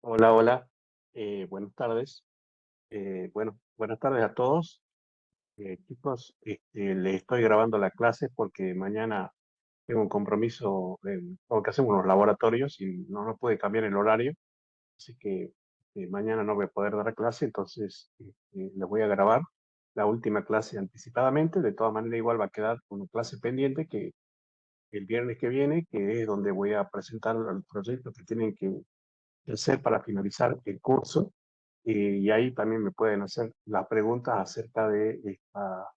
Hola, hola. Buenas tardes. Buenas tardes a todos. Chicos, le estoy grabando la clase porque mañana tengo un compromiso, tengo que hacer unos laboratorios y no puede cambiar el horario, así que mañana no voy a poder dar clase, entonces les voy a grabar la última clase anticipadamente. De todas maneras, igual va a quedar una clase pendiente que el viernes que viene, que es donde voy a presentar el proyecto que tienen que hacer para finalizar el curso. Y ahí también me pueden hacer las preguntas acerca de esta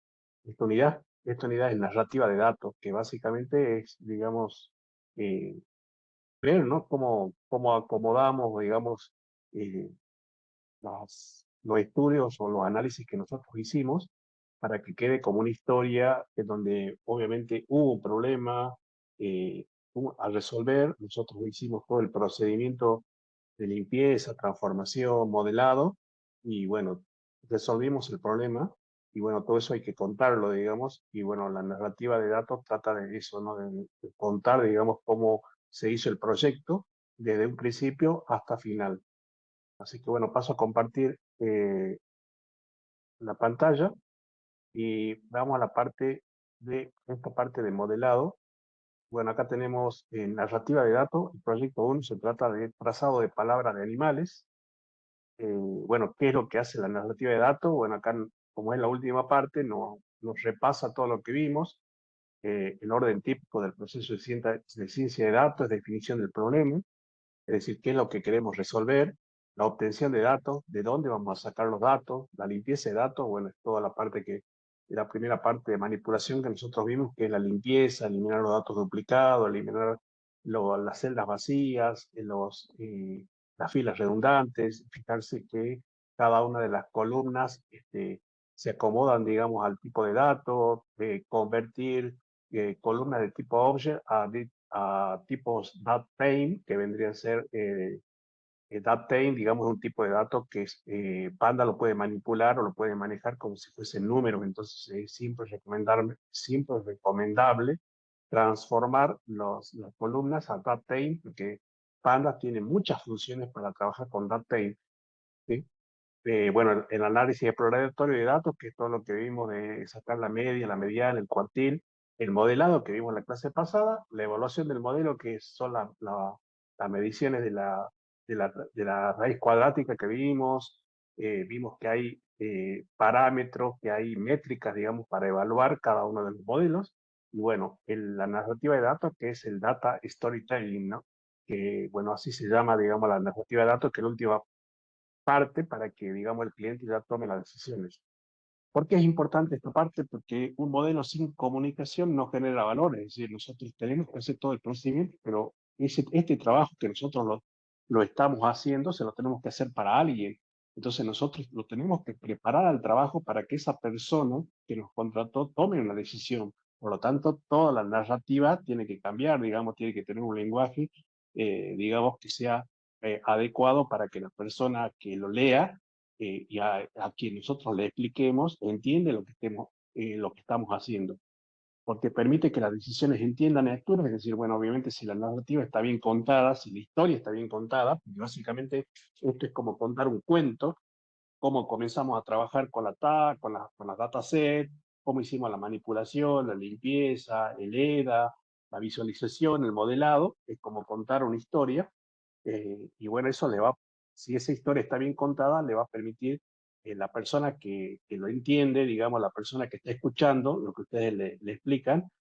unidad. Esta unidad es narrativa de datos, que básicamente es, digamos, eh, ver, ¿no? Cómo acomodamos, digamos, eh, los estudios o los análisis que nosotros hicimos para que quede como una historia en donde obviamente hubo un problema a resolver. Nosotros hicimos todo el procedimiento de limpieza, transformación, modelado, y bueno, resolvimos el problema, y bueno, todo eso hay que contarlo, digamos, y bueno, la narrativa de datos trata de eso, ¿no? De contar, digamos, cómo se hizo el proyecto desde un principio hasta final. Así que bueno, paso a compartir la pantalla y vamos a la parte de esta parte de modelado. Bueno, acá tenemos narrativa de datos. El proyecto 1 se trata de trazado de palabras de animales. Bueno, ¿qué es lo que hace la narrativa de datos? Bueno, acá, como es la última parte, nos repasa todo lo que vimos. El orden típico del proceso de ciencia de datos es definición del problema, es decir, qué es lo que queremos resolver, la obtención de datos, de dónde vamos a sacar los datos, la limpieza de datos, bueno, es toda la parte la primera parte de manipulación que nosotros vimos, que es la limpieza, eliminar los datos duplicados, eliminar las celdas vacías, las filas redundantes, fijarse que cada una de las columnas se acomodan, digamos, al tipo de datos, convertir columnas de tipo object a tipos DATEM, que vendrían a ser DATEM, digamos, un tipo de datos que Panda lo puede manipular o lo puede manejar como si fuesen números. Entonces es siempre recomendable transformar las columnas a DATEM, porque Panda tiene muchas funciones para trabajar con DATEM, ¿sí? Bueno, el análisis exploratorio de datos, que es todo lo que vimos de sacar la media, la mediana, el cuartil, el modelado que vimos en la clase pasada, la evaluación del modelo, que son las mediciones de la raíz cuadrática que vimos que hay parámetros, que hay métricas, digamos, para evaluar cada uno de los modelos, y bueno, la narrativa de datos, que es el data storytelling, ¿no? Que, bueno, así se llama, digamos, la narrativa de datos, que es la última parte para que, digamos, el cliente ya tome las decisiones. ¿Por qué es importante esta parte? Porque un modelo sin comunicación no genera valor, es decir, nosotros tenemos que hacer todo el procedimiento, pero este trabajo que nosotros lo estamos haciendo, se lo tenemos que hacer para alguien. Entonces nosotros lo tenemos que preparar al trabajo para que esa persona que nos contrató tome una decisión. Por lo tanto, toda la narrativa tiene que cambiar, digamos, tiene que tener un lenguaje, digamos, que sea adecuado para que la persona que lo lea y a quien nosotros le expliquemos entiende lo que estamos haciendo, porque permite que las decisiones entiendan lecturas, es decir, bueno, obviamente si la narrativa está bien contada, si la historia está bien contada, porque básicamente esto es como contar un cuento, cómo comenzamos a trabajar con las dataset, cómo hicimos la manipulación, la limpieza, el EDA, la visualización, el modelado, es como contar una historia, y bueno, si esa historia está bien contada, le va a permitir la persona que lo entiende, digamos, la persona que está escuchando lo que ustedes le explican,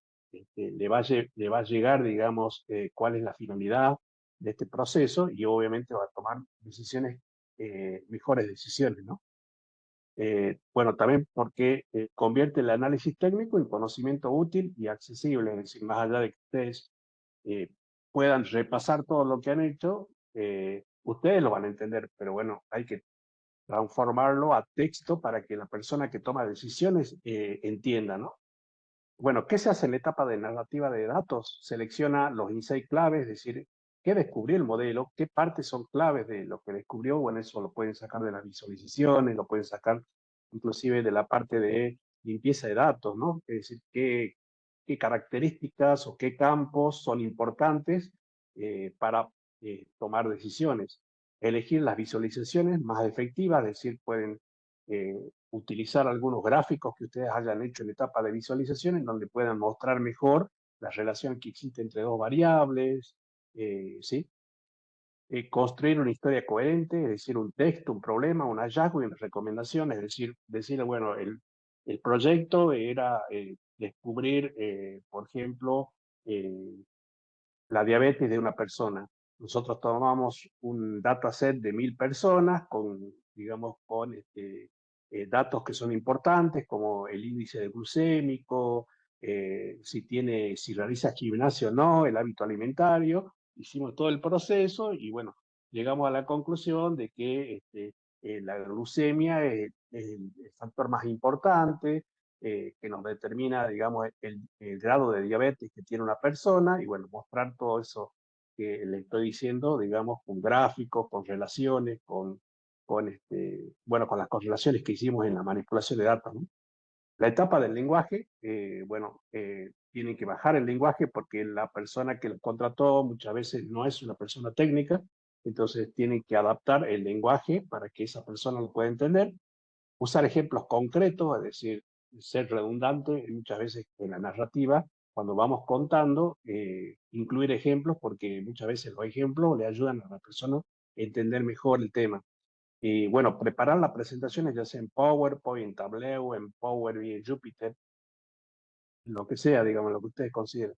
le va a llegar, digamos, cuál es la finalidad de este proceso y obviamente va a tomar mejores decisiones, ¿no? Bueno, también porque convierte el análisis técnico en conocimiento útil y accesible, es decir, más allá de que ustedes eh, puedan repasar todo lo que han hecho, ustedes lo van a entender, pero bueno, hay que transformarlo a texto para que la persona que toma decisiones entienda, ¿no? Bueno, ¿qué se hace en la etapa de narrativa de datos? Selecciona los insights claves, es decir, qué descubrió el modelo, qué partes son claves de lo que descubrió. Bueno, eso lo pueden sacar de las visualizaciones, lo pueden sacar inclusive de la parte de limpieza de datos, ¿no? Es decir, qué características o qué campos son importantes para tomar decisiones. elegir las visualizaciones más efectivas, es decir, pueden utilizar algunos gráficos que ustedes hayan hecho en etapa de visualización en donde puedan mostrar mejor la relación que existe entre dos variables, ¿sí? Construir una historia coherente, es decir, un texto, un problema, un hallazgo y una recomendación, es decir, bueno, el proyecto era descubrir, por ejemplo, eh, la diabetes de una persona. Nosotros tomamos un dataset de 1000 personas con, digamos, con datos que son importantes, como el índice de glucémico, si realiza gimnasio o no, el hábito alimentario. Hicimos todo el proceso y bueno, llegamos a la conclusión de que la glucemia es el factor más importante, que nos determina, digamos, el grado de diabetes que tiene una persona y, bueno, mostrar todo eso que le estoy diciendo, digamos, con gráficos, con relaciones, bueno, con las correlaciones que hicimos en la manipulación de datos, ¿no? La etapa del lenguaje, tienen que bajar el lenguaje porque la persona que lo contrató muchas veces no es una persona técnica, entonces tienen que adaptar el lenguaje para que esa persona lo pueda entender, usar ejemplos concretos, es decir, ser redundante muchas veces en la narrativa, cuando vamos contando, incluir ejemplos, porque muchas veces los ejemplos le ayudan a la persona a entender mejor el tema. Y bueno, preparar las presentaciones, ya sea en PowerPoint, en Tableau, en Power BI, en Jupyter, lo que sea, digamos, lo que ustedes consideren.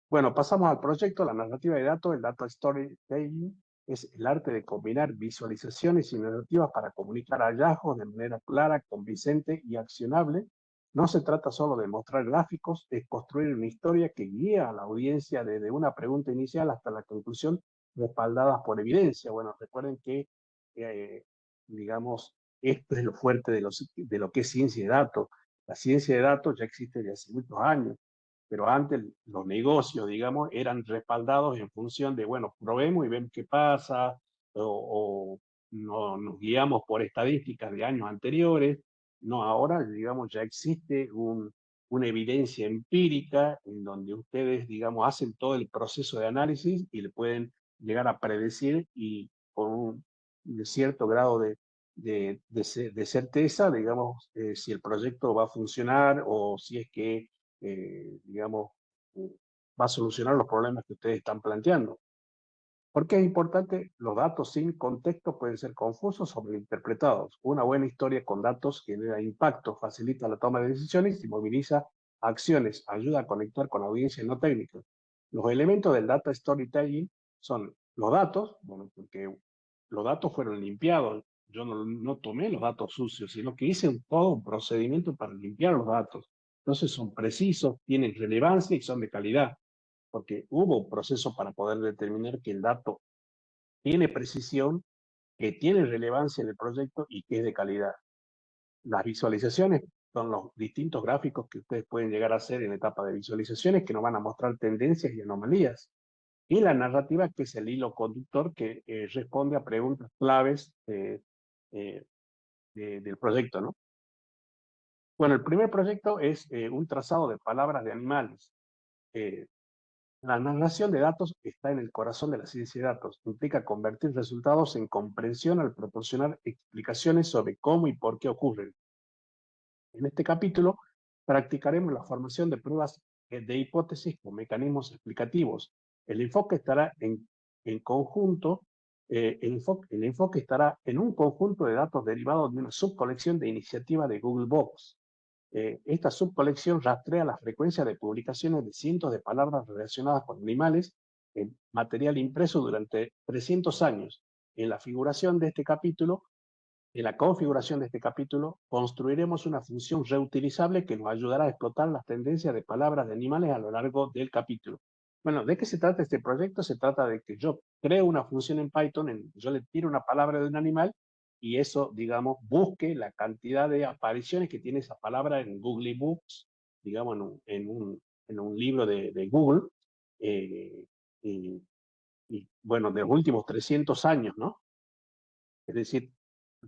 Bueno, pasamos al proyecto, la narrativa de datos, el Data Storytelling es el arte de combinar visualizaciones y narrativas para comunicar hallazgos de manera clara, convincente y accionable. No se trata solo de mostrar gráficos, es construir una historia que guía a la audiencia desde una pregunta inicial hasta la conclusión, respaldadas por evidencia. Bueno, recuerden que, eh, digamos, esto es lo fuerte de lo que es ciencia de datos. La ciencia de datos ya existe desde hace muchos años, pero antes los negocios, digamos, eran respaldados en función de, bueno, probemos y vemos qué pasa, o no, nos guiamos por estadísticas de años anteriores. No, ahora, digamos, ya existe una evidencia empírica en donde ustedes, digamos, hacen todo el proceso de análisis y le pueden llegar a predecir y con un cierto grado de certeza, digamos, si el proyecto va a funcionar o si es que digamos, eh, va a solucionar los problemas que ustedes están planteando. ¿Por qué es importante? Los datos sin contexto pueden ser confusos o malinterpretados. Una buena historia con datos genera impacto, facilita la toma de decisiones y moviliza acciones, ayuda a conectar con audiencias no técnicas. Los elementos del data storytelling son los datos, bueno, porque los datos fueron limpiados. Yo no tomé los datos sucios, sino que hice todo un procedimiento para limpiar los datos. Entonces son precisos, tienen relevancia y son de calidad, porque hubo un proceso para poder determinar que el dato tiene precisión, que tiene relevancia en el proyecto y que es de calidad. Las visualizaciones son los distintos gráficos que ustedes pueden llegar a hacer en etapa de visualizaciones que nos van a mostrar tendencias y anomalías. Y la narrativa, que es el hilo conductor que responde a preguntas claves eh, del proyecto, ¿no? Bueno, el primer proyecto es un trazado de palabras de animales. Eh, La narración de datos está en el corazón de la ciencia de datos. Implica convertir resultados en comprensión al proporcionar explicaciones sobre cómo y por qué ocurren. En este capítulo practicaremos la formación de pruebas de hipótesis con mecanismos explicativos. El enfoque estará en conjunto, el enfoque estará en un conjunto de datos derivados de una subcolección de iniciativa de Google Box. Esta subcolección rastrea la frecuencia de publicaciones de cientos de palabras relacionadas con animales en material impreso durante 300 años. En la figuración de este capítulo, en la configuración de este capítulo, construiremos una función reutilizable que nos ayudará a explotar las tendencias de palabras de animales a lo largo del capítulo. Bueno, ¿de qué se trata este proyecto? Se trata de que yo creo una función en Python, yo le tiro una palabra de un animal y eso, digamos, busque la cantidad de apariciones que tiene esa palabra en Google Books, digamos, en un libro de Google, eh, y, bueno, de los últimos 300 años, ¿no? Es decir,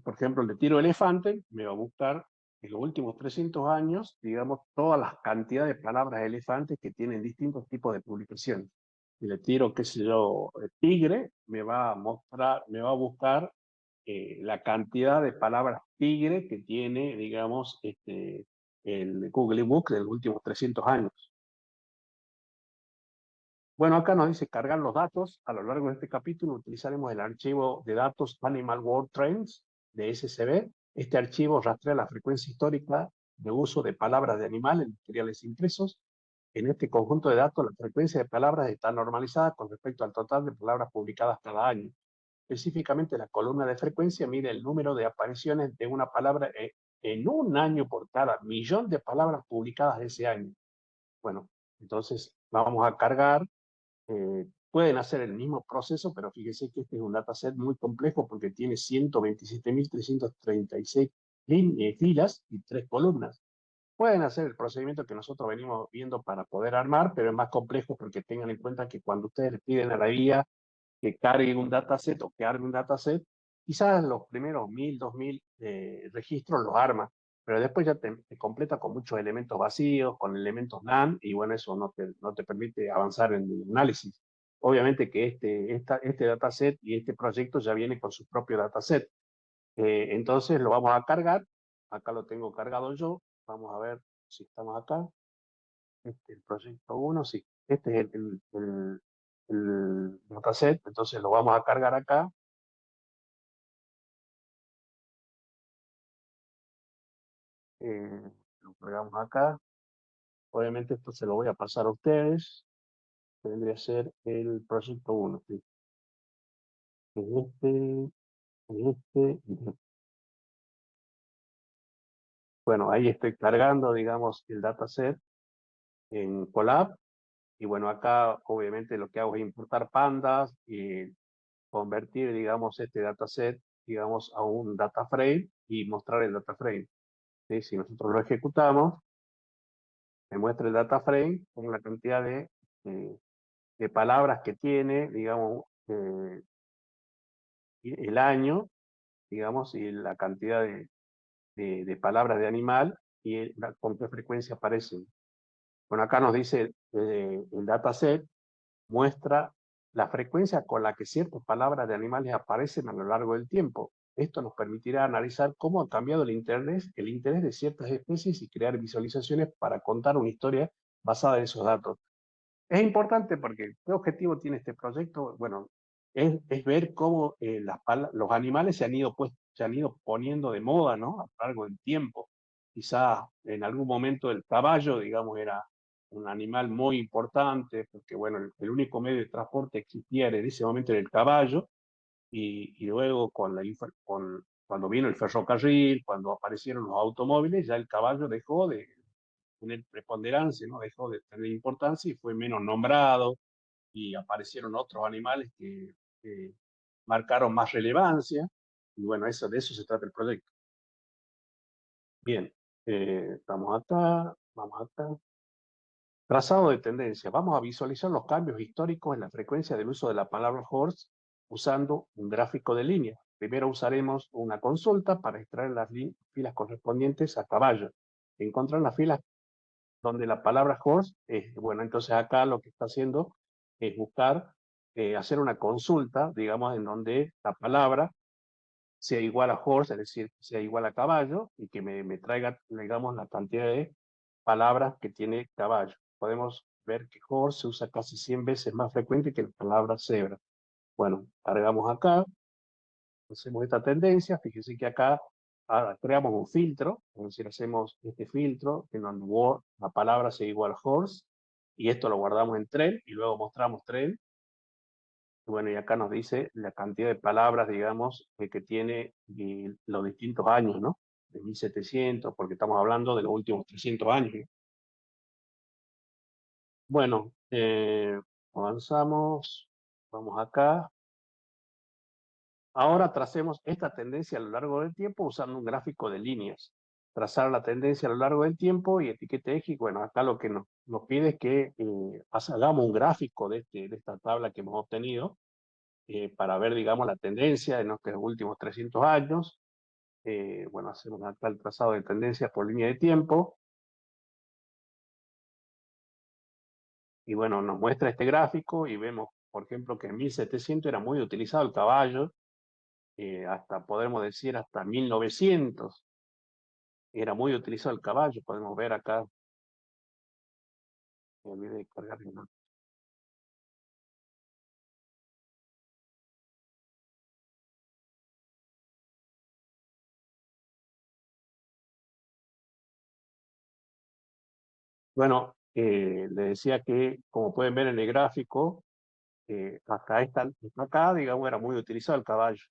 por ejemplo, le tiro elefante, me va a buscar en los últimos 300 años, digamos, todas las cantidades de palabras elefantes que tienen distintos tipos de publicaciones. Si le tiro, qué sé yo, tigre, me va a mostrar, me va a buscar la cantidad de palabras tigre que tiene, digamos, el Google Book de los últimos 300 años. Bueno, acá nos dice cargar los datos. A lo largo de este capítulo utilizaremos el archivo de datos Animal World Trends de SCB. Este archivo rastrea la frecuencia histórica de uso de palabras de animales en materiales impresos. En este conjunto de datos, la frecuencia de palabras está normalizada con respecto al total de palabras publicadas cada año. Específicamente, la columna de frecuencia mide el número de apariciones de una palabra en un año por cada millón de palabras publicadas de ese año. Bueno, entonces vamos a cargar. Pueden hacer el mismo proceso, pero fíjese que este es un dataset muy complejo porque tiene 127.336 filas y 3 columnas. Pueden hacer el procedimiento que nosotros venimos viendo para poder armar, pero es más complejo porque tengan en cuenta que cuando ustedes le piden a la guía que cargue un dataset o que arme un dataset, quizás los primeros 1000, 2000 registros los arma, pero después ya te completa con muchos elementos vacíos, con elementos NaN, y bueno, eso no te permite avanzar en el análisis. Obviamente que este dataset y este proyecto ya viene con su propio dataset. Entonces lo vamos a cargar. Acá lo tengo cargado yo. Vamos a ver si estamos acá. El proyecto 1, sí. Este es el dataset, entonces lo vamos a cargar acá. Lo cargamos acá. Obviamente esto se lo voy a pasar a ustedes. Tendría que ser el proyecto 1. ¿Sí? Este, este. Bueno, ahí estoy cargando, digamos, el dataset en Colab. Y bueno, acá obviamente lo que hago es importar pandas y convertir, digamos, este dataset, digamos, a un data frame y mostrar el data frame. ¿Sí? Si nosotros lo ejecutamos, me muestra el data frame con la cantidad de palabras que tiene, digamos, el año, digamos, y la cantidad de palabras de animal y con qué frecuencia aparecen. Bueno, acá nos dice el dataset muestra la frecuencia con la que ciertas palabras de animales aparecen a lo largo del tiempo. Esto nos permitirá analizar cómo ha cambiado el interés de ciertas especies y crear visualizaciones para contar una historia basada en esos datos. Es importante porque ¿qué objetivo tiene este proyecto? Bueno, es ver cómo los animales se han ido poniendo de moda, ¿no? A lo largo del tiempo. Quizá en algún momento el caballo, digamos, era un animal muy importante, porque bueno, el único medio de transporte que existía en ese momento era el caballo, y luego cuando vino el ferrocarril, cuando aparecieron los automóviles, ya el caballo dejó de tener preponderancia, ¿no? Dejó de tener importancia y fue menos nombrado, y aparecieron otros animales que marcaron más relevancia, y bueno, de eso se trata el proyecto. Bien, vamos acá. Trazado de tendencia. Vamos a visualizar los cambios históricos en la frecuencia del uso de la palabra horse usando un gráfico de líneas. Primero usaremos una consulta para extraer las filas correspondientes a caballo. Encontrar las filas donde la palabra horse, bueno, entonces acá lo que está haciendo es buscar, hacer una consulta, digamos, en donde la palabra sea igual a horse, es decir, sea igual a caballo, y que me traiga, digamos, la cantidad de palabras que tiene caballo. Podemos ver que horse se usa casi 100 veces más frecuente que la palabra cebra. Bueno, cargamos acá, hacemos esta tendencia, fíjense que acá creamos un filtro, es decir, hacemos este filtro en donde la palabra sea igual a horse, y esto lo guardamos en tren, y luego mostramos tren. Bueno, y acá nos dice la cantidad de palabras, digamos, que tiene los distintos años, ¿no? De 1700, porque estamos hablando de los últimos 300 años. Bueno, avanzamos, vamos acá. Ahora tracemos esta tendencia a lo largo del tiempo usando un gráfico de líneas. Trazar la tendencia a lo largo del tiempo y etiquete X. Bueno, acá lo que nos pide es que hagamos un gráfico de esta tabla que hemos obtenido para ver, digamos, la tendencia en los últimos 300 años. Bueno, hacemos acá el trazado de tendencias por línea de tiempo. Y bueno, nos muestra este gráfico y vemos, por ejemplo, que en 1700 era muy utilizado el caballo, hasta podemos decir hasta 1900 era muy utilizado el caballo, podemos ver acá, me olvidé de cargar el mapa. Bueno, le decía que, como pueden ver en el gráfico, hasta acá, digamos, era muy utilizado el caballo.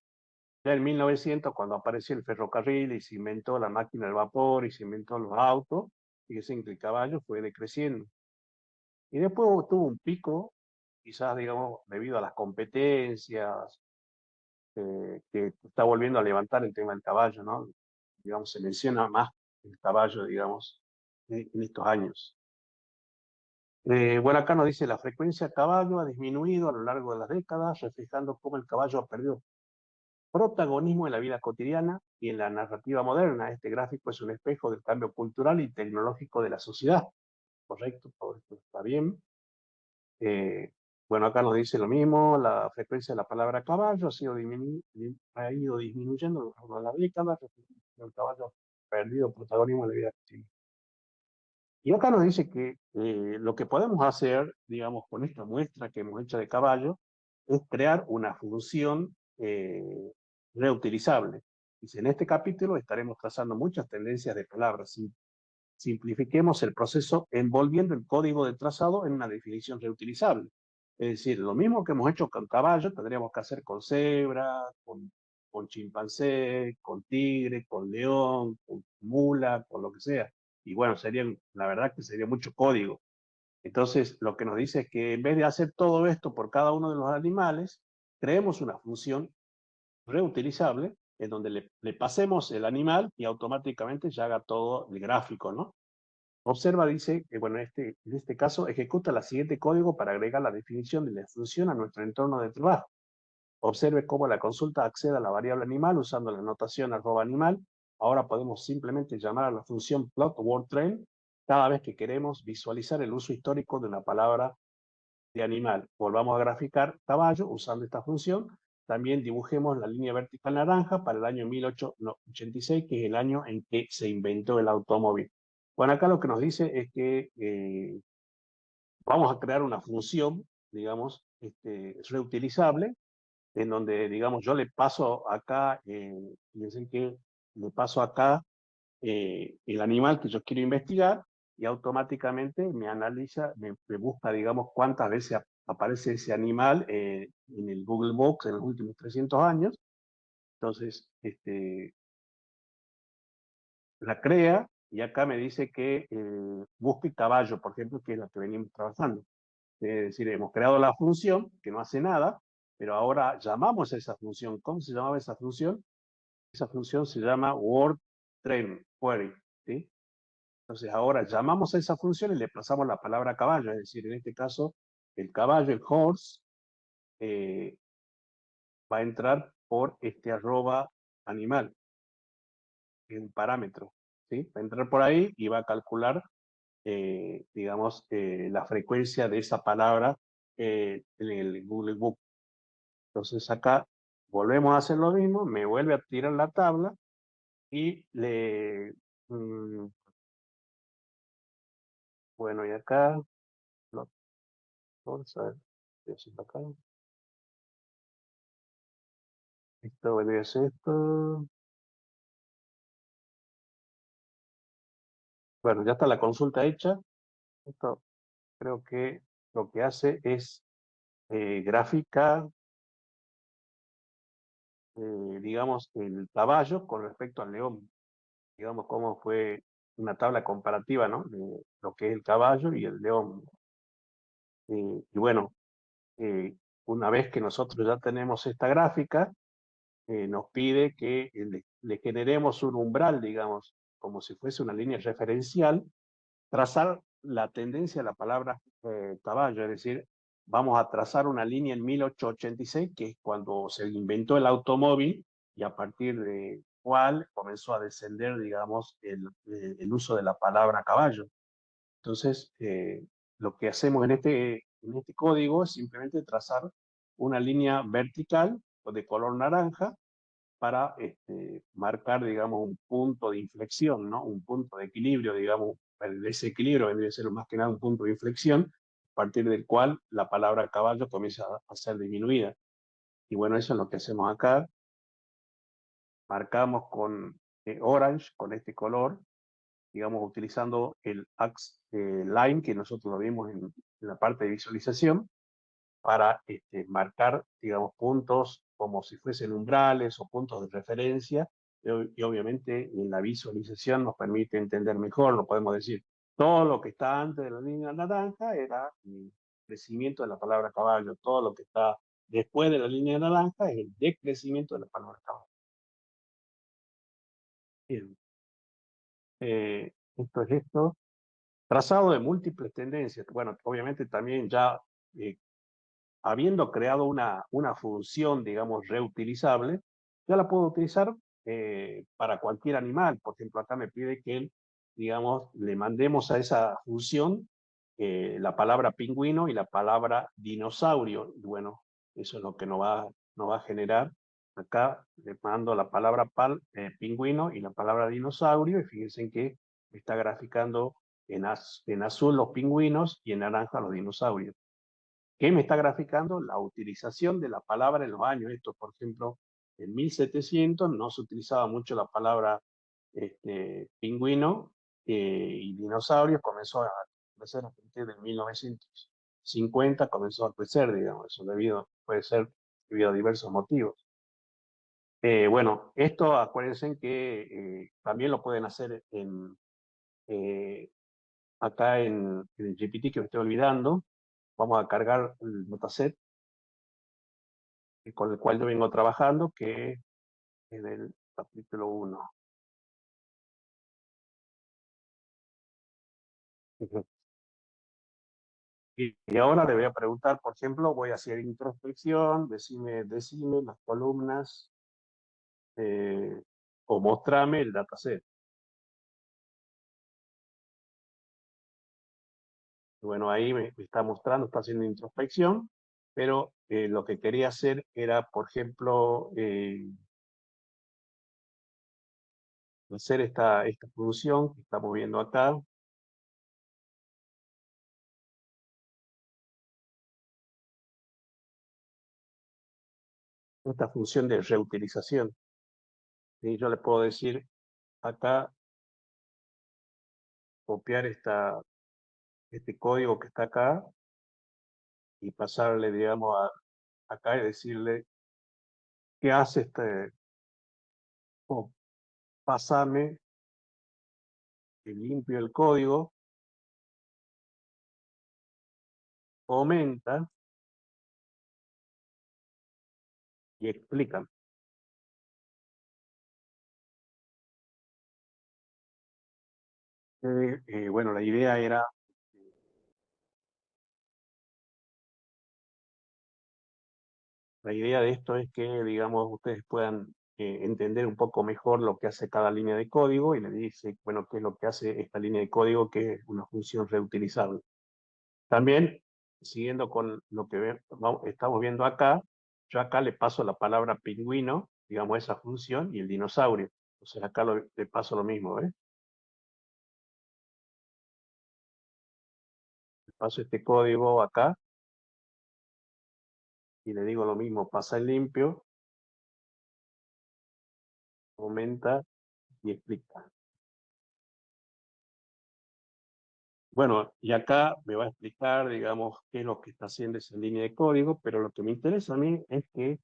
Ya en 1900, cuando apareció el ferrocarril y se inventó la máquina del vapor y se inventó los autos, fíjense que el caballo fue decreciendo. Y después tuvo un pico, quizás, digamos, debido a las competencias, que está volviendo a levantar el tema del caballo, ¿no? Digamos, se menciona más el caballo, digamos, en estos años. Bueno, acá nos dice la frecuencia de caballo ha disminuido a lo largo de las décadas, reflejando cómo el caballo ha perdido protagonismo en la vida cotidiana y en la narrativa moderna. Este gráfico es un espejo del cambio cultural y tecnológico de la sociedad. Correcto, todo esto está bien. Eh, bueno, acá nos dice lo mismo, la frecuencia de la palabra caballo ha ido disminuyendo a lo largo de la década, reflejando que el caballo ha perdido protagonismo en la vida cotidiana. Y acá nos dice que lo que podemos hacer, digamos, con esta muestra que hemos hecho de caballo, es crear una función reutilizable. Dice, en este capítulo estaremos trazando muchas tendencias de palabras. Simplifiquemos el proceso envolviendo el código de trazado en una definición reutilizable. Es decir, lo mismo que hemos hecho con caballo, tendríamos que hacer con cebra, con chimpancé, con tigre, con león, con mula, con lo que sea. Y bueno, la verdad que sería mucho código. Entonces, lo que nos dice es que en vez de hacer todo esto por cada uno de los animales, creemos una función reutilizable en donde le pasemos el animal y automáticamente ya haga todo el gráfico, ¿no? Observa, dice, que bueno, en este caso, ejecuta el siguiente código para agregar la definición de la función a nuestro entorno de trabajo. Observe cómo la consulta accede a la variable animal usando la notación @animal. Ahora podemos simplemente llamar a la función plot word train cada vez que queremos visualizar el uso histórico de una palabra de animal. Volvamos a graficar caballo usando esta función. También dibujemos la línea vertical naranja para el año 1886, que es el año en que se inventó el automóvil. Bueno, acá lo que nos dice es que vamos a crear una función, digamos, reutilizable, en donde, digamos, yo le paso acá, fíjense que le paso acá el animal que yo quiero investigar y automáticamente me analiza, me busca, digamos, cuántas veces aparece ese animal en el Google Box en los últimos 300 años. Entonces, la crea y acá me dice que busque caballo, por ejemplo, que es la que venimos trabajando. Es decir, hemos creado la función que no hace nada, pero ahora llamamos a esa función. ¿Cómo se llamaba esa función? Esa función se llama word train query, ¿sí? Entonces ahora llamamos a esa función y le pasamos la palabra caballo, es decir, en este caso, el caballo, el horse, eh, va a entrar por este @animal, que es un parámetro, ¿sí? Va a entrar por ahí y va a calcular, digamos, la frecuencia de esa palabra en el Google Book. Entonces acá volvemos a hacer lo mismo, me vuelve a tirar la tabla y bueno, y acá, no, vamos a ver, voy a hacer acá, esto vendría a ser esto. Bueno, ya está la consulta hecha. Esto creo que lo que hace es graficar, digamos, el caballo con respecto al león. Digamos, cómo fue una tabla comparativa, ¿no? De lo que es el caballo y el león. Y bueno, una vez que nosotros ya tenemos esta gráfica, nos pide que le generemos un umbral, digamos, como si fuese una línea referencial, trazar la tendencia a la palabra caballo, es decir, vamos a trazar una línea en 1886, que es cuando se inventó el automóvil, y a partir de cuál comenzó a descender, digamos, el uso de la palabra caballo. Entonces, lo que hacemos en este código es simplemente trazar una línea vertical o de color naranja para marcar, digamos, un punto de inflexión, ¿no? Un punto de equilibrio, digamos, el desequilibrio vendría a ser más que nada un punto de inflexión, a partir del cual la palabra caballo comienza a ser disminuida. Y bueno, eso es lo que hacemos acá. Marcamos con orange, con este color, digamos, utilizando el axe line que nosotros lo vimos en la parte de visualización, para marcar, digamos, puntos como si fuesen umbrales o puntos de referencia, y obviamente en la visualización nos permite entender mejor, no podemos decir, todo lo que está antes de la línea naranja era el crecimiento de la palabra caballo, todo lo que está después de la línea naranja es el decrecimiento de la palabra caballo. Bien. Esto es esto. Trazado de múltiples tendencias. Bueno, obviamente también ya eh, habiendo creado una función, digamos, reutilizable, ya la puedo utilizar para cualquier animal. Por ejemplo, acá me pide que, digamos, le mandemos a esa función la palabra pingüino y la palabra dinosaurio. Y bueno, eso es lo que nos va a generar. Acá le mando la palabra pingüino y la palabra dinosaurio, y fíjense que está graficando en azul los pingüinos y en naranja los dinosaurios. ¿Qué me está graficando? La utilización de la palabra en los años. Esto, por ejemplo, en 1700 no se utilizaba mucho la palabra pingüino y dinosaurio comenzó a crecer a partir de 1950, comenzó a crecer, digamos, eso puede ser debido a diversos motivos. Bueno, esto acuérdense que también lo pueden hacer eh, acá en el GPT que me estoy olvidando. Vamos a cargar el dataset con el cual yo vengo trabajando, que es del capítulo 1. Y ahora le voy a preguntar, por ejemplo, voy a hacer introspección, decime las columnas, o mostrame el dataset. Bueno, ahí me está mostrando, está haciendo introspección, pero lo que quería hacer era, por ejemplo, hacer esta función que estamos viendo acá. Esta función de reutilización. Y yo le puedo decir acá, copiar este código que está acá y pasarle, digamos, acá y decirle, ¿qué hace o pásame y limpio el código, comenta y explica? Bueno, la idea de esto es que, digamos, ustedes puedan entender un poco mejor lo que hace cada línea de código y le dice, bueno, qué es lo que hace esta línea de código, que es una función reutilizable. También, siguiendo con lo que estamos viendo acá, yo acá le paso la palabra pingüino, digamos, esa función, y el dinosaurio. Entonces acá le paso lo mismo, ¿ves? Le paso este código acá y le digo lo mismo, pasa el limpio, comenta y explica. Bueno, y acá me va a explicar, digamos, qué es lo que está haciendo esa línea de código, pero lo que me interesa a mí es que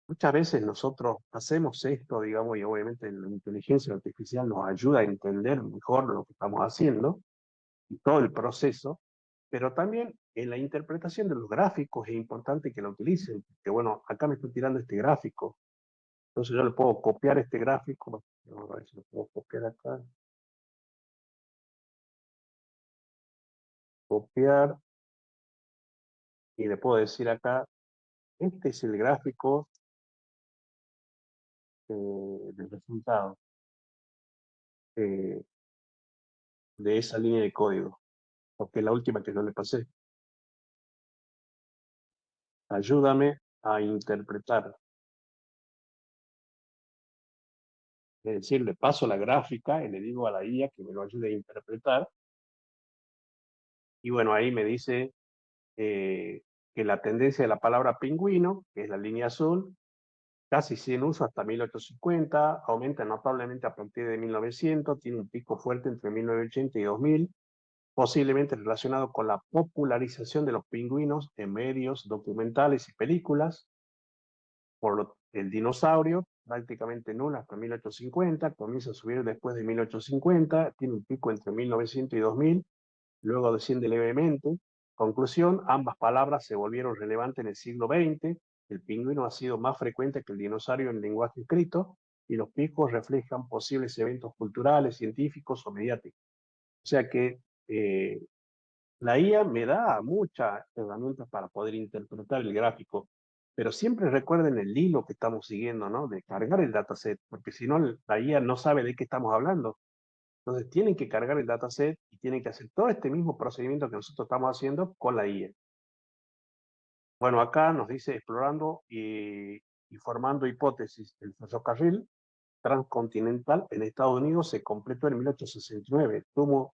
muchas veces nosotros hacemos esto, digamos, y obviamente la inteligencia artificial nos ayuda a entender mejor lo que estamos haciendo y todo el proceso, pero también en la interpretación de los gráficos es importante que lo utilicen, porque bueno, acá me estoy tirando este gráfico, entonces yo le puedo copiar este gráfico, vamos a ver si lo puedo copiar acá, copiar, y le puedo decir acá, este es el gráfico del resultado de esa línea de código. porque es la última que yo le pasé. Ayúdame a interpretar. Es decir, le paso la gráfica y le digo a la IA que me lo ayude a interpretar. Y bueno, ahí me dice que la tendencia de la palabra pingüino, que es la línea azul, casi sin uso hasta 1850, aumenta notablemente a partir de 1900, tiene un pico fuerte entre 1980 y 2000, posiblemente relacionado con la popularización de los pingüinos en medios documentales y películas, el dinosaurio, prácticamente nulo hasta 1850, comienza a subir después de 1850, tiene un pico entre 1900 y 2000, luego desciende levemente. Conclusión, ambas palabras se volvieron relevantes en el siglo XX, el pingüino ha sido más frecuente que el dinosaurio en lenguaje escrito, y los picos reflejan posibles eventos culturales, científicos o mediáticos. O sea que la IA me da muchas herramientas para poder interpretar el gráfico, pero siempre recuerden el hilo que estamos siguiendo, ¿no? De cargar el dataset, porque si no, la IA no sabe de qué estamos hablando. Entonces tienen que cargar el dataset y tienen que hacer todo este mismo procedimiento que nosotros estamos haciendo con la IA. Bueno, acá nos dice explorando y formando hipótesis. El ferrocarril transcontinental en Estados Unidos se completó en 1869. Tuvo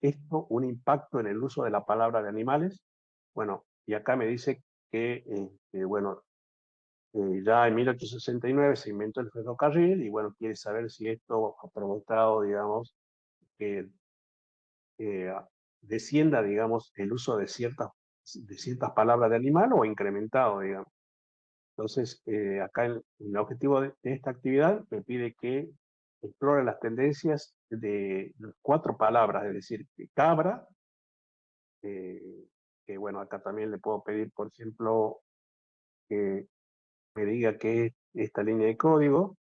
esto un impacto en el uso de la palabra de animales. Bueno, y acá me dice que bueno, ya en 1869 se inventó el ferrocarril y bueno, quiere saber si esto ha provocado, digamos, que eh, descienda, digamos, el uso de ciertas palabras de animal o incrementado, digamos. Entonces, acá el objetivo de esta actividad me pide que explore las tendencias de 4 palabras, es decir, que cabra, que bueno, acá también le puedo pedir, por ejemplo, que me diga qué es esta línea de código.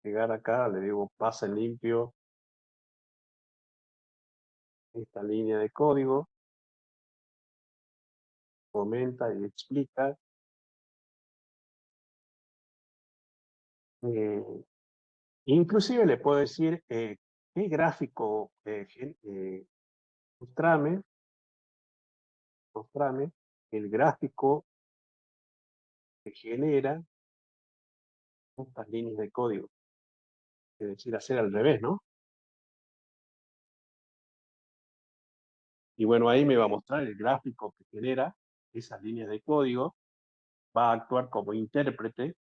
Llegar acá, le digo, pasa en limpio esta línea de código, comenta y explica. Eh, Inclusive le puedo decir qué gráfico, mostrame, mostrame el gráfico que genera estas líneas de código. Es decir, hacer al revés, ¿no? Y bueno, ahí me va a mostrar el gráfico que genera esas líneas de código. Va a actuar como intérprete.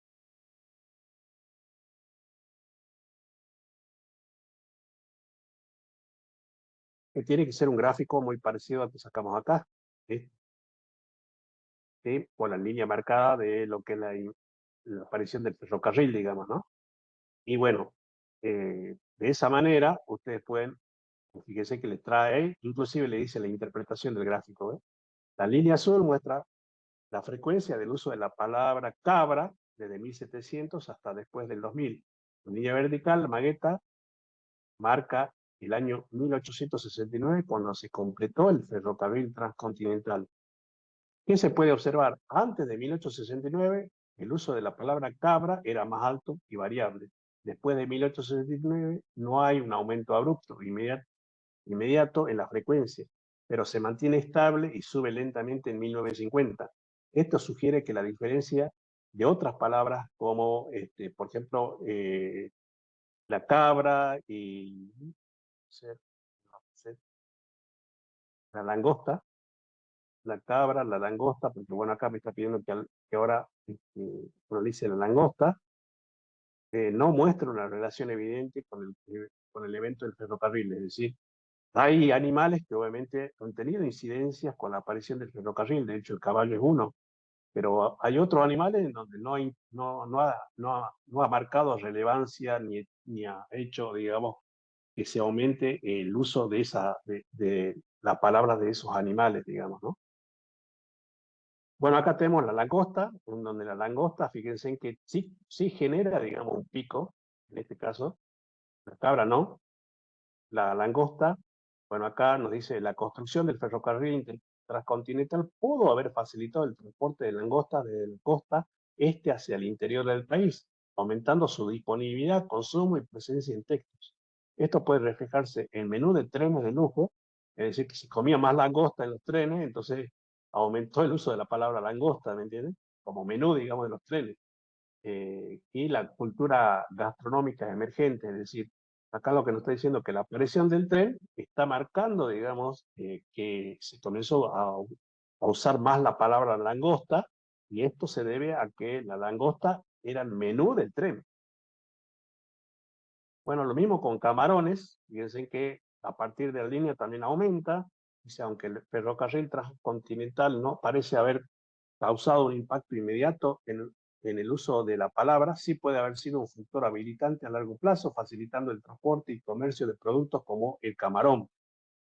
Que tiene que ser un gráfico muy parecido al que sacamos acá. ¿Sí? ¿Sí? Con la línea marcada de lo que es la aparición del ferrocarril, digamos, ¿no? Y bueno, de esa manera ustedes pueden, fíjense que les trae, inclusive le dice la interpretación del gráfico. ¿Eh? La línea azul muestra la frecuencia del uso de la palabra cabra desde 1700 hasta después del 2000. La línea vertical, la magueta, marca el año 1869 cuando se completó el ferrocarril transcontinental. ¿Qué se puede observar? Antes de 1869, el uso de la palabra cabra era más alto y variable. Después de 1869 no hay un aumento abrupto, inmediato en la frecuencia, pero se mantiene estable y sube lentamente en 1950. Esto sugiere que la diferencia de otras palabras como, por ejemplo, la cabra y la langosta, la cabra, la langosta, porque bueno, acá me está pidiendo que ahora analice la langosta, no muestra una relación evidente con el evento del ferrocarril, es decir, hay animales que obviamente han tenido incidencias con la aparición del ferrocarril, de hecho el caballo es uno, pero hay otros animales en donde no ha marcado relevancia ni ha hecho, digamos, que se aumente el uso de las palabras de esos animales, digamos, ¿no? Bueno, acá tenemos la langosta, en donde la langosta, fíjense en que sí genera, digamos, un pico, en este caso, la cabra no, la langosta, bueno, acá nos dice la construcción del ferrocarril transcontinental pudo haber facilitado el transporte de langostas desde la costa este hacia el interior del país. aumentando su disponibilidad, consumo y presencia en textos. Esto puede reflejarse en menú de trenes de lujo, es decir, que se comía más langosta en los trenes, entonces aumentó el uso de la palabra langosta, ¿me entiendes? Como menú, digamos, de los trenes. Y la cultura gastronómica emergente, es decir, acá lo que nos está diciendo que la aparición del tren está marcando, digamos, que se comenzó a usar más la palabra langosta, y esto se debe a que la langosta era el menú del tren. Bueno, lo mismo con camarones, fíjense que a partir de la línea también aumenta, dice, aunque el ferrocarril transcontinental no parece haber causado un impacto inmediato en el uso de la palabra, sí puede haber sido un factor habilitante a largo plazo, facilitando el transporte y comercio de productos como el camarón.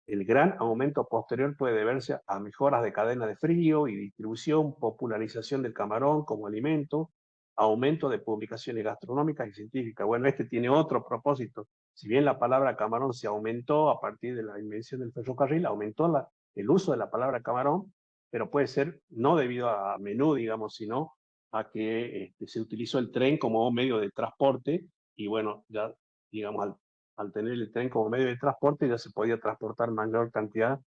El gran aumento posterior puede deberse a mejoras de cadena de frío y distribución, popularización del camarón como alimento, aumento de publicaciones gastronómicas y científicas. Bueno, este tiene otro propósito. Si bien la palabra camarón se aumentó a partir de la invención del ferrocarril, aumentó el uso de la palabra camarón, pero puede ser no debido a menú, digamos, sino a que se utilizó el tren como medio de transporte y bueno, ya digamos, al tener el tren como medio de transporte ya se podía transportar mayor cantidad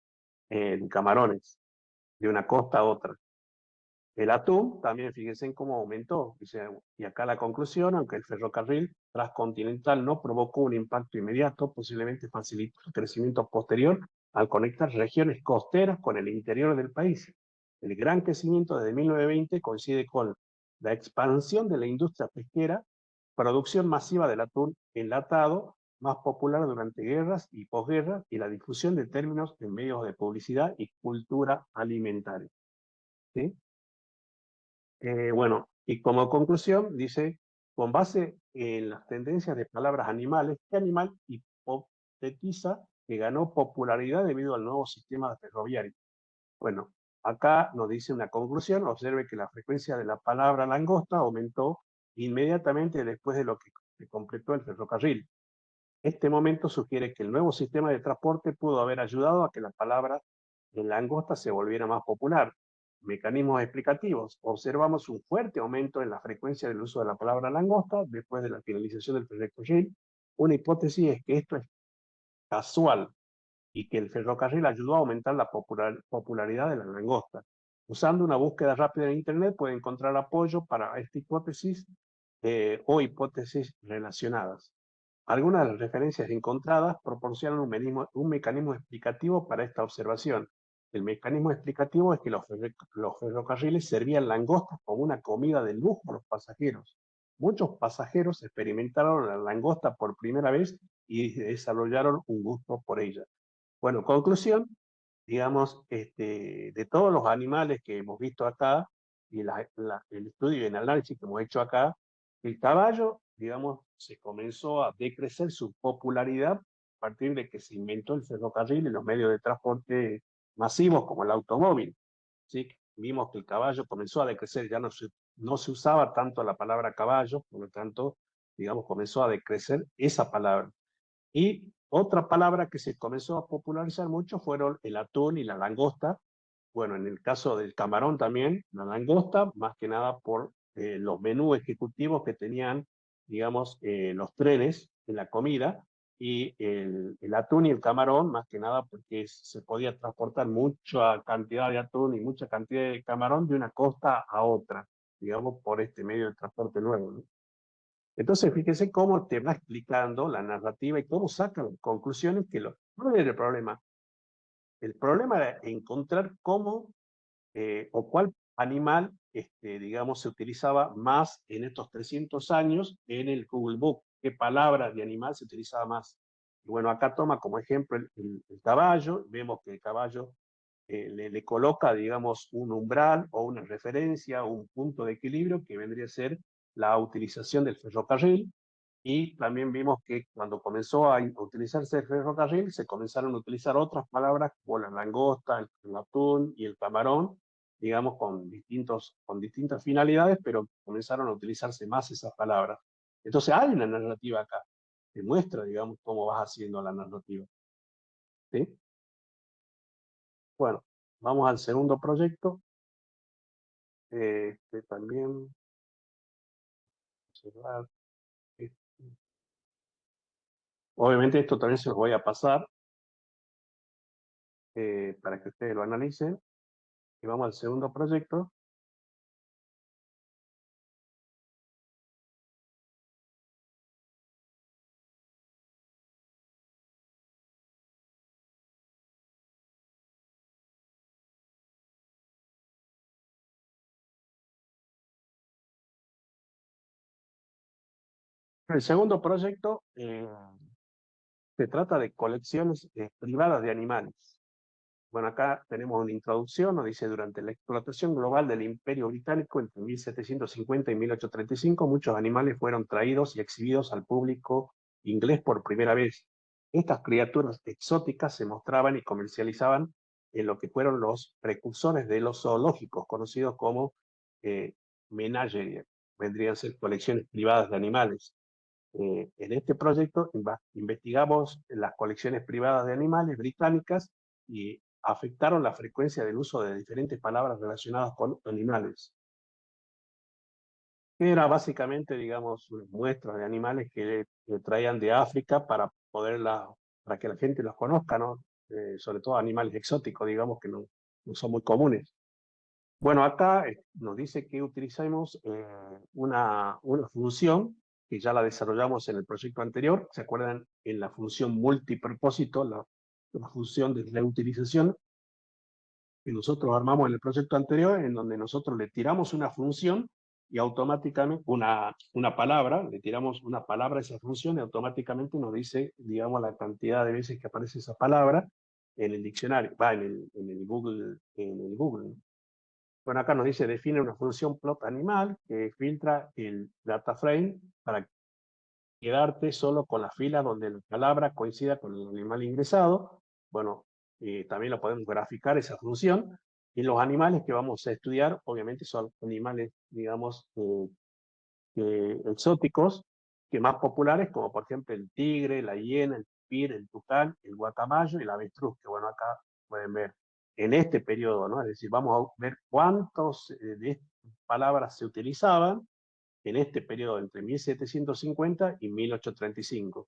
de camarones de una costa a otra. El atún también, fíjense en cómo aumentó. Y acá la conclusión, aunque el ferrocarril transcontinental no provocó un impacto inmediato, posiblemente facilitó el crecimiento posterior al conectar regiones costeras con el interior del país. El gran crecimiento desde 1920 coincide con la expansión de la industria pesquera, producción masiva del atún enlatado, más popular durante guerras y posguerras, y la difusión de términos en medios de publicidad y cultura alimentaria. ¿Sí? Bueno, y como conclusión, dice, con base en las tendencias de palabras animales, ¿qué animal hipotetiza que ganó popularidad debido al nuevo sistema ferroviario? Bueno, acá nos dice una conclusión, observe que la frecuencia de la palabra langosta aumentó inmediatamente después de lo que se completó el ferrocarril. Este momento sugiere que el nuevo sistema de transporte pudo haber ayudado a que la palabra en langosta se volviera más popular. Mecanismos explicativos. Observamos un fuerte aumento en la frecuencia del uso de la palabra langosta después de la finalización del ferrocarril. Una hipótesis es que esto es casual y que el ferrocarril ayudó a aumentar la popularidad de la langosta. Usando una búsqueda rápida en Internet puede encontrar apoyo para esta hipótesis o hipótesis relacionadas. Algunas de las referencias encontradas proporcionan un mecanismo explicativo para esta observación. El mecanismo explicativo es que los ferrocarriles servían langostas como una comida de lujo a los pasajeros. Muchos pasajeros experimentaron la langosta por primera vez y desarrollaron un gusto por ella. Bueno, conclusión, digamos, de todos los animales que hemos visto acá y el estudio y el análisis que hemos hecho acá, el caballo, digamos, se comenzó a decrecer su popularidad a partir de que se inventó el ferrocarril y los medios de transporte masivos como el automóvil. ¿Sí? Vimos que el caballo comenzó a decrecer, ya no se usaba tanto la palabra caballo, por lo tanto, digamos, comenzó a decrecer esa palabra. Y otra palabra que se comenzó a popularizar mucho fueron el atún y la langosta. Bueno, en el caso del camarón también, la langosta, más que nada por los menús ejecutivos que tenían, digamos, los trenes en la comida, y el atún y el camarón, más que nada porque se podía transportar mucha cantidad de atún y mucha cantidad de camarón de una costa a otra, digamos, por este medio de transporte nuevo, ¿no? Entonces, fíjese cómo te va explicando la narrativa y cómo sacan conclusiones ¿cuál era el problema? El problema era encontrar cómo o cuál animal, digamos, se utilizaba más en estos 300 años en el Google Book, qué palabra de animal se utilizaba más. Y bueno, acá toma como ejemplo el caballo, vemos que el caballo le coloca, digamos, un umbral o una referencia, un punto de equilibrio que vendría a ser la utilización del ferrocarril. Y también vimos que cuando comenzó a utilizarse el ferrocarril, se comenzaron a utilizar otras palabras como la langosta, el atún y el camarón, digamos, con distintas finalidades, pero comenzaron a utilizarse más esas palabras. Entonces hay una narrativa acá, que muestra, digamos, cómo vas haciendo la narrativa. ¿Sí? Bueno, vamos al segundo proyecto. También, observar. Este, Obviamente esto también se los voy a pasar para que ustedes lo analicen. Y vamos al segundo proyecto. El segundo proyecto se trata de colecciones privadas de animales. Bueno, acá tenemos una introducción, nos dice, durante la explotación global del Imperio Británico entre 1750 y 1835, muchos animales fueron traídos y exhibidos al público inglés por primera vez. Estas criaturas exóticas se mostraban y comercializaban en lo que fueron los precursores de los zoológicos, conocidos como menagerie, vendrían a ser colecciones privadas de animales. En este proyecto investigamos las colecciones privadas de animales británicas y afectaron la frecuencia del uso de diferentes palabras relacionadas con animales. Era básicamente, digamos, muestras de animales que traían de África para que la gente los conozca, ¿no? Sobre todo animales exóticos, digamos, que no son muy comunes. Bueno, acá nos dice que utilizamos una función que ya la desarrollamos en el proyecto anterior. ¿Se acuerdan? En la función multipropósito, la función de reutilización que nosotros armamos en el proyecto anterior, en donde nosotros le tiramos una función y automáticamente, una palabra, le tiramos una palabra a esa función y automáticamente nos dice, digamos, la cantidad de veces que aparece esa palabra en el diccionario, en el Google, ¿no? Bueno, acá nos dice, define una función plot animal que filtra el data frame para quedarte solo con la fila donde la palabra coincida con el animal ingresado. Bueno, también lo podemos graficar esa función. Y los animales que vamos a estudiar, obviamente, son animales, digamos, exóticos, que más populares, como por ejemplo el tigre, la hiena, el tapir, el tucán, el guacamayo y el avestruz, que bueno, acá pueden ver en este periodo, ¿no? Es decir, vamos a ver cuántos de estas palabras se utilizaban en este periodo entre 1750 y 1835.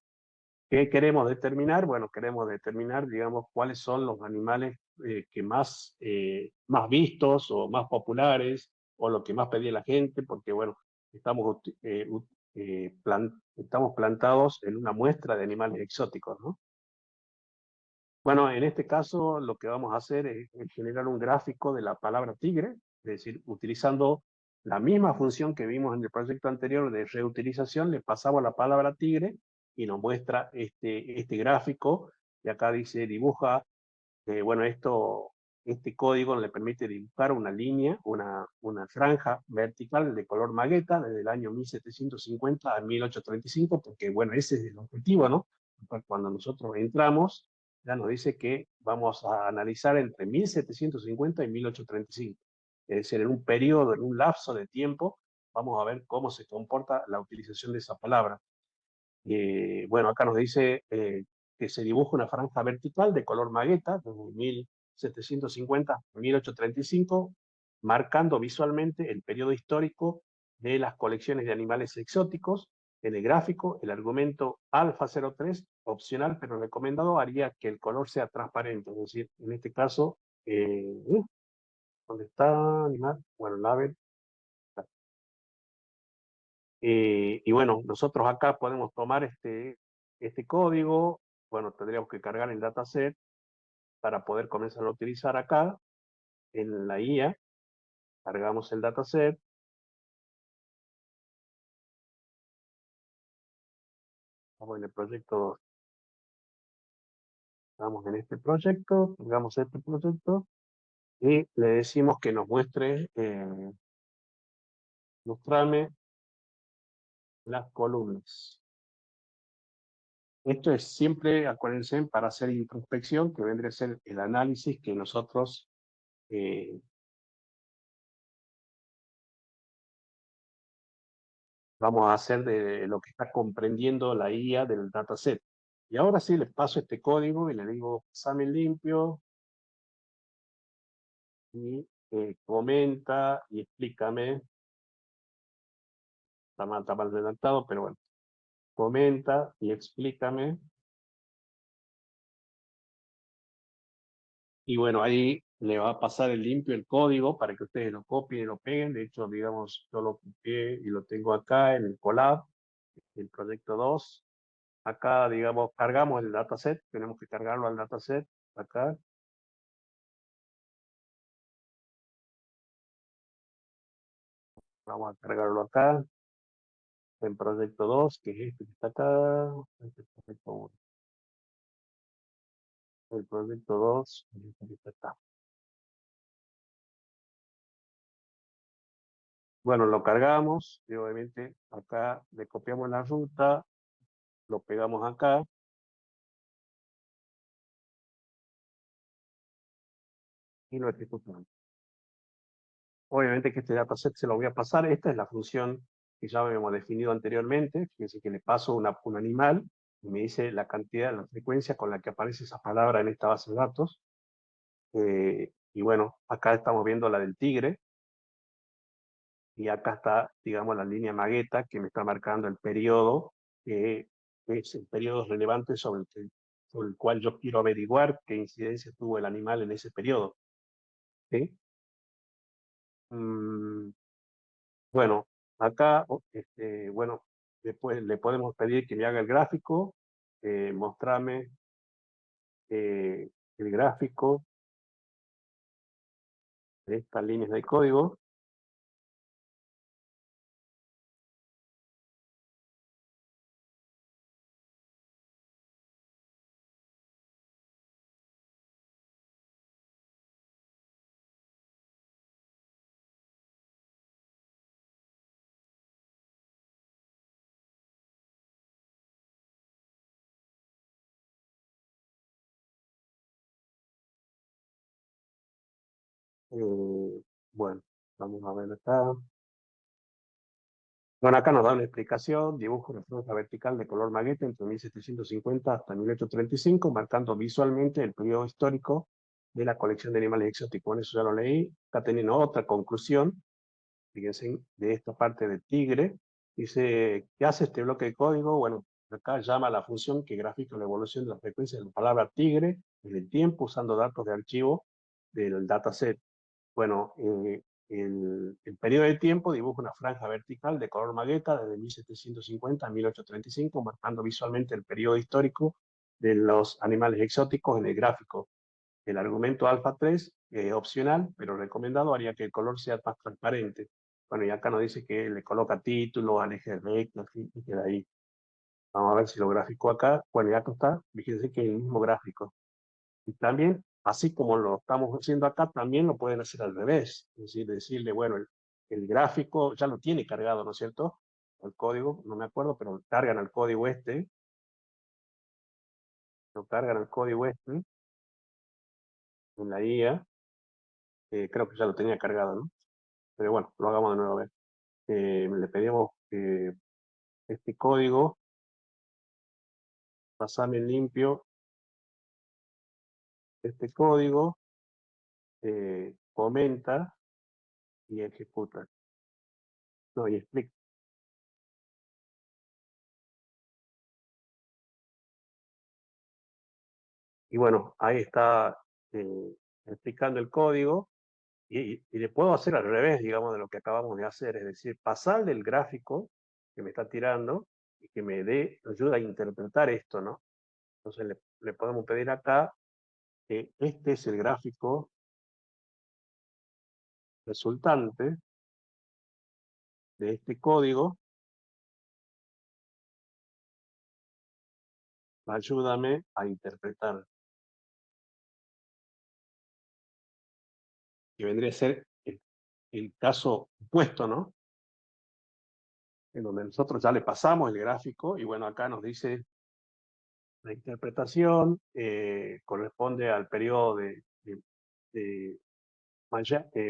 ¿Qué queremos determinar? Bueno, queremos determinar, digamos, cuáles son los animales que más vistos o más populares o lo que más pedía la gente, porque, bueno, estamos plantados en una muestra de animales exóticos, ¿no? Bueno, en este caso lo que vamos a hacer es generar un gráfico de la palabra tigre, es decir, utilizando la misma función que vimos en el proyecto anterior de reutilización, le pasamos la palabra tigre y nos muestra este gráfico, y acá dice dibuja, bueno, este código le permite dibujar una línea, una franja vertical de color magueta desde el año 1750 a 1835, porque bueno, ese es el objetivo, ¿no? Cuando nosotros entramos, ya nos dice que vamos a analizar entre 1750 y 1835. Es decir, en un periodo, en un lapso de tiempo, vamos a ver cómo se comporta la utilización de esa palabra. Bueno, acá nos dice que se dibuja una franja vertical de color magueta desde 1750 a 1835, marcando visualmente el periodo histórico de las colecciones de animales exóticos. En el gráfico, el argumento alfa 03, opcional pero recomendado, haría que el color sea transparente. Es decir, en este caso, ¿dónde está animal? Bueno, la ave. Y bueno, nosotros acá podemos tomar este código, bueno, tendríamos que cargar el dataset para poder comenzar a utilizar acá en la IA, cargamos el dataset, vamos en el proyecto, estamos en este proyecto, cargamos este proyecto y le decimos que nos muestre, mostrarme las columnas. Esto es siempre, acuérdense, para hacer introspección, que vendría a ser el análisis que nosotros vamos a hacer de lo que está comprendiendo la IA del dataset. Y ahora sí les paso este código y le digo examen limpio y comenta y explícame está mal redactado, pero bueno. Comenta y explícame. Y bueno, ahí le va a pasar el limpio el código para que ustedes lo copien y lo peguen. De hecho, digamos, yo lo copié y lo tengo acá en el Colab, el proyecto 2. Acá, digamos, cargamos el dataset, tenemos que cargarlo al dataset, acá. Vamos a cargarlo acá, en proyecto 2, que es este que está acá. Este es el proyecto 1. El proyecto 2, es este que está acá. Bueno, lo cargamos y obviamente acá le copiamos la ruta, lo pegamos acá. Y lo ejecutamos. Obviamente que este dataset se lo voy a pasar. Esta es la función que ya habíamos definido anteriormente. Fíjense que le paso un animal y me dice la cantidad, la frecuencia con la que aparece esa palabra en esta base de datos. Y bueno, acá estamos viendo la del tigre. Y acá está, digamos, la línea magueta que me está marcando el periodo, que es el periodo relevante sobre el cual yo quiero averiguar qué incidencia tuvo el animal en ese periodo. ¿Sí? Mm, Bueno, acá, bueno, después le podemos pedir que me haga el gráfico, mostrarme el gráfico de estas líneas de código. Bueno, vamos a ver acá. Bueno, acá nos da una explicación, dibujo una franja vertical de color magueta entre 1750 hasta 1835, marcando visualmente el periodo histórico de la colección de animales exóticos. Bueno, eso ya lo leí. Acá teniendo otra conclusión, fíjense, de esta parte del tigre. Dice, ¿qué hace este bloque de código? Bueno, acá llama a la función que grafica la evolución de la frecuencia de la palabra tigre en el tiempo usando datos de archivo del dataset. Bueno, el periodo de tiempo dibuja una franja vertical de color magueta desde 1750 a 1835, marcando visualmente el periodo histórico de los animales exóticos en el gráfico. El argumento alfa 3, opcional, pero recomendado, haría que el color sea más transparente. Bueno, y acá nos dice que le coloca título, al eje recto, así, y queda ahí. Vamos a ver si lo gráfico acá. Bueno, ya está. Fíjense que es el mismo gráfico. Y también, así como lo estamos haciendo acá, también lo pueden hacer al revés. Es decir, decirle, bueno, el gráfico ya lo tiene cargado, ¿no es cierto? El código, no me acuerdo, pero cargan el código lo cargan el código en la IA. Creo que ya lo tenía cargado, ¿no? Pero bueno, lo hagamos de nuevo a ver. Le pedimos este código, pasame en limpio este código, comenta y ejecuta. No, y explica. Y bueno, ahí está explicando el código. Y le puedo hacer al revés, digamos, de lo que acabamos de hacer, es decir, pasar del gráfico que me está tirando y que me dé ayuda a interpretar esto, ¿no? Entonces le podemos pedir acá que este es el gráfico resultante de este código, ayúdame a interpretar, que vendría a ser el caso opuesto, ¿no? En donde nosotros ya le pasamos el gráfico y bueno, acá nos dice la interpretación corresponde al periodo de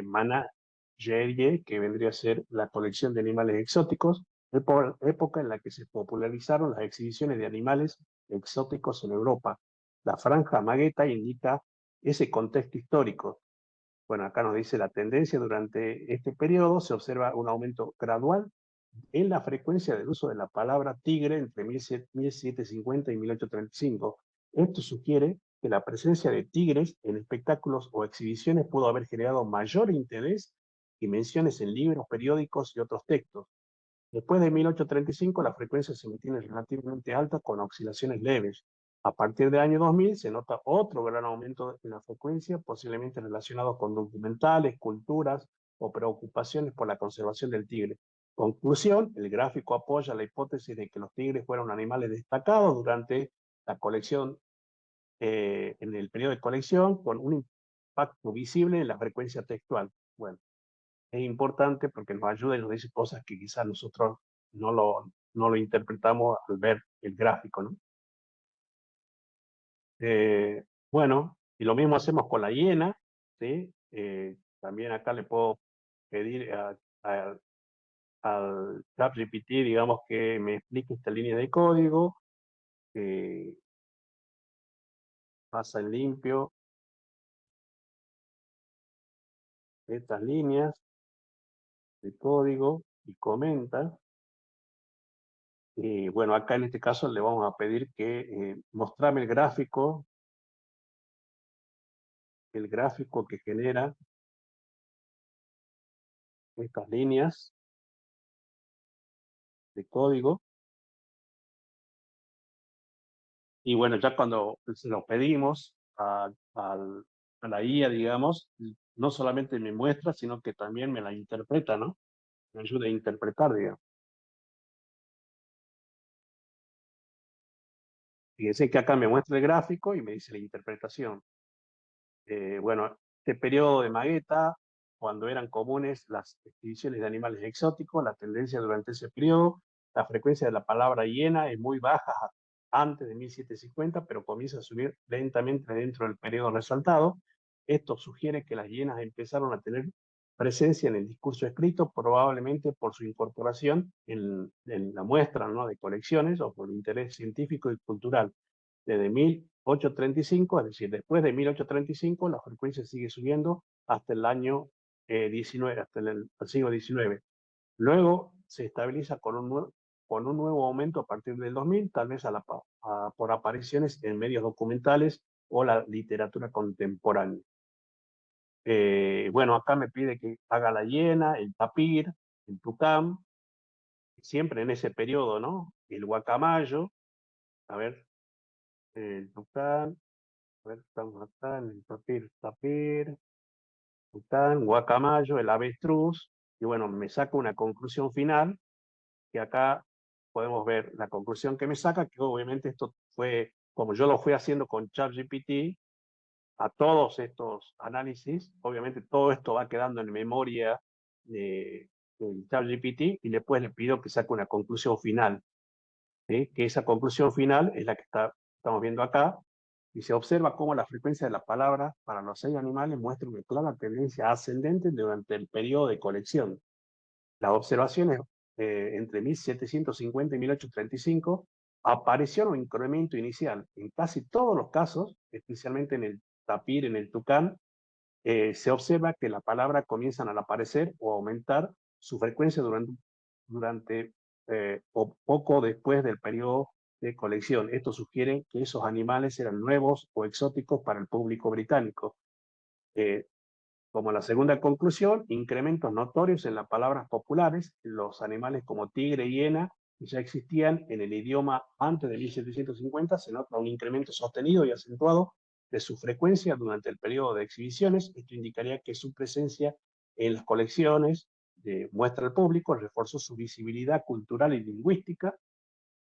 Managerie, que vendría a ser la colección de animales exóticos, época en la que se popularizaron las exhibiciones de animales exóticos en Europa. La franja magueta indica ese contexto histórico. Bueno, acá nos dice la tendencia durante este periodo, se observa un aumento gradual en la frecuencia del uso de la palabra tigre entre 1750 y 1835. Esto sugiere que la presencia de tigres en espectáculos o exhibiciones pudo haber generado mayor interés que menciones en libros, periódicos y otros textos. Después de 1835, la frecuencia se mantiene relativamente alta con oscilaciones leves. A partir del año 2000 se nota otro gran aumento en la frecuencia, posiblemente relacionado con documentales, culturas o preocupaciones por la conservación del tigre. Conclusión, el gráfico apoya la hipótesis de que los tigres fueron animales destacados durante la colección, en el periodo de colección, con un impacto visible en la frecuencia textual. Bueno, es importante porque nos ayuda y nos dice cosas que quizás nosotros no lo interpretamos al ver el gráfico, ¿no? Bueno, y lo mismo hacemos con la hiena, ¿sí? También acá le puedo pedir al ChatGPT, digamos, que me explique esta línea de código, pasa en limpio estas líneas de código y comenta. Bueno, acá en este caso le vamos a pedir que mostrame el gráfico que genera estas líneas de código. Y bueno, ya cuando se lo pedimos a la IA, digamos, no solamente me muestra, sino que también me la interpreta, ¿no? Me ayuda a interpretar, digamos. Fíjense que acá me muestra el gráfico y me dice la interpretación. Bueno, este periodo de Magueta, cuando eran comunes las exhibiciones de animales exóticos, la tendencia durante ese periodo, la frecuencia de la palabra hiena es muy baja antes de 1750, pero comienza a subir lentamente dentro del periodo resaltado. Esto sugiere que las hienas empezaron a tener presencia en el discurso escrito, probablemente por su incorporación en la muestra, ¿no?, de colecciones o por interés científico y cultural. Desde 1835, es decir, después de 1835, la frecuencia sigue subiendo hasta el año 19, hasta el siglo XIX. Luego se estabiliza con un nuevo aumento a partir del 2000, tal vez por apariciones en medios documentales o la literatura contemporánea. Bueno, acá me pide que haga la hiena, el tapir, el tucán, siempre en ese periodo, ¿no? El guacamayo, a ver, el tucán, a ver, estamos acá en el tapir, tucán, guacamayo, el avestruz, y bueno, me saco una conclusión final, que acá podemos ver la conclusión que me saca, que obviamente esto fue, como yo lo fui haciendo con ChatGPT, a todos estos análisis, obviamente todo esto va quedando en memoria del ChatGPT y después le pido que saque una conclusión final, ¿sí? Que esa conclusión final es la que estamos viendo acá, y se observa cómo la frecuencia de la palabra para los 6 animales muestra una clara tendencia ascendente durante el periodo de colección. Las observaciones entre 1750 y 1835 apareció un incremento inicial. En casi todos los casos, especialmente en el tapir, en el tucán, se observa que las palabras comienzan a aparecer o aumentar su frecuencia durante o poco después del periodo de colección. Esto sugiere que esos animales eran nuevos o exóticos para el público británico. Eh, Como la segunda conclusión, incrementos notorios en las palabras populares. Los animales como tigre y hiena ya existían en el idioma antes de 1750. Se nota un incremento sostenido y acentuado de su frecuencia durante el periodo de exhibiciones. Esto indicaría que su presencia en las colecciones de muestra al público reforzó su visibilidad cultural y lingüística.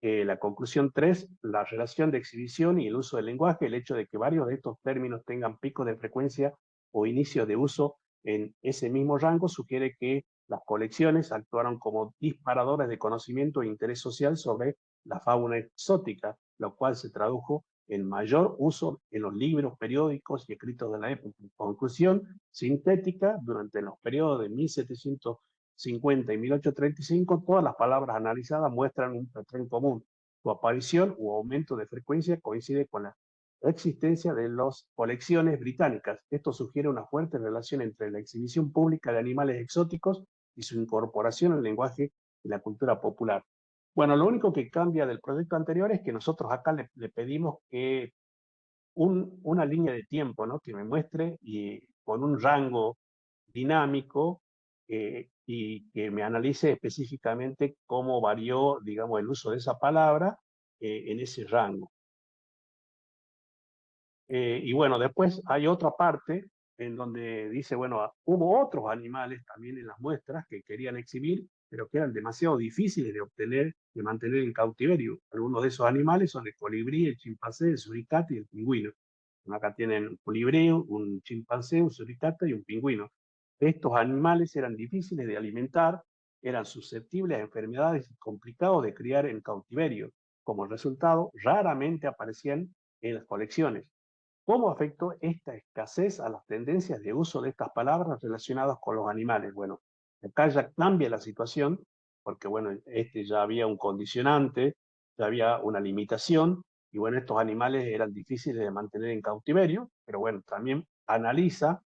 La conclusión 3, la relación de exhibición y el uso del lenguaje, el hecho de que varios de estos términos tengan picos de frecuencia o inicio de uso en ese mismo rango, sugiere que las colecciones actuaron como disparadores de conocimiento e interés social sobre la fauna exótica, lo cual se tradujo en mayor uso en los libros, periódicos y escritos de la época. En conclusión sintética, durante los periodos de 1750 y 1835, todas las palabras analizadas muestran un patrón común. Su aparición o aumento de frecuencia coincide con la existencia de las colecciones británicas. Esto sugiere una fuerte relación entre la exhibición pública de animales exóticos y su incorporación al lenguaje y la cultura popular. Bueno, lo único que cambia del proyecto anterior es que nosotros acá le pedimos que una línea de tiempo, ¿no? Que me muestre y con un rango dinámico y que me analice específicamente cómo varió, digamos, el uso de esa palabra en ese rango. Y bueno, después hay otra parte en donde dice, bueno, hubo otros animales también en las muestras que querían exhibir, pero que eran demasiado difíciles de obtener, de mantener en cautiverio. Algunos de esos animales son el colibrí, el chimpancé, el suricate y el pingüino. Acá tienen un colibrí, un chimpancé, un suricate y un pingüino. Estos animales eran difíciles de alimentar, eran susceptibles a enfermedades y complicados de criar en cautiverio. Como resultado, raramente aparecían en las colecciones. ¿Cómo afectó esta escasez a las tendencias de uso de estas palabras relacionadas con los animales? Bueno, acá ya cambia la situación, porque bueno, ya había un condicionante, ya había una limitación, y bueno, estos animales eran difíciles de mantener en cautiverio, pero bueno, también analiza